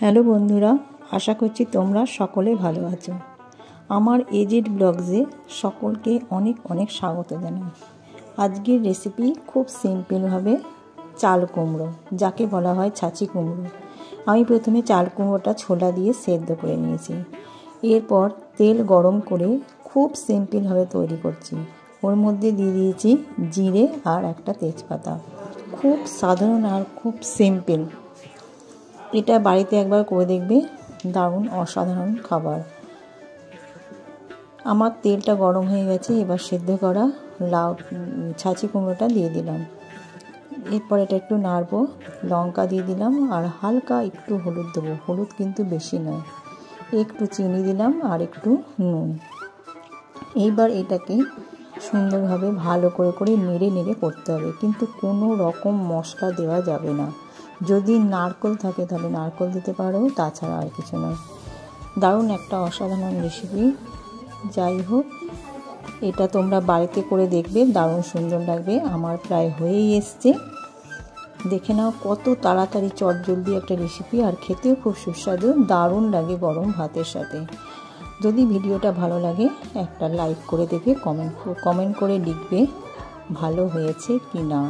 Hello বন্ধুরা, আশা করছি তোমরা সকলে ভালো আছো। আমার এজেড ব্লগসে সকলকে অনেক অনেক স্বাগত জানাই। আজকের রেসিপি খুব সিম্পলভাবে চাল কুমড়ো, যাকে বলা হয় ছাঁচি কুমড়ো। আমি প্রথমে চাল কুমড়োটা ছোলা দিয়ে সেদ্ধ করে নিয়েছি। এরপর তেল গরম করে খুব সিম্পলভাবে তৈরি করছি। ওর মধ্যে দিয়ে দিয়েছি জিরে আর একটা তেজপাতা। খুব সাধারণ আর খুব সিম্পল। এটা বাড়িতে একবার করে দেখবে, দারুণ অসাধারণ খাবার। আমার তেলটা গরম হয়ে গেছে, এবার সেদ্ধ করা ছাঁচি কুমড়োটা দিয়ে দিলাম। এরপর এটা একটু নাড়বো, লঙ্কা দিয়ে দিলাম আর হালকা একটু হলুদ দেবো, হলুদ কিন্তু বেশি নয়। একটু চিনি দিলাম আর একটু নুন। এইবার এটাকে সুন্দরভাবে ভালো করে নেড়ে নেড়ে করতে হবে, কিন্তু কোনো রকম মশলা দেওয়া যাবে না। যদি নারকেল থাকে তাহলে নারকেল দিতে পারো, তাছাড়া আর কিছু নয়। দারুণ একটা অসাধারণ রেসিপি। যাই হোক, এটা তোমরা বাড়িতে করে দেখবে, দারুণ সুন্দর লাগবে। আমার প্রায় হয়েই এসছে, দেখে নাও কত তাড়াতাড়ি চটজলদি একটা রেসিপি, আর খেতেও খুব সুস্বাদু, দারুণ লাগে গরম ভাতের সাথে। যদি ভিডিওটা ভালো লাগে একটা লাইক করে দেবে, কমেন্ট করে লিখবে ভালো হয়েছে কি না।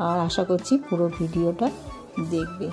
আর আশা করছি পুরো ভিডিওটা দেখবে।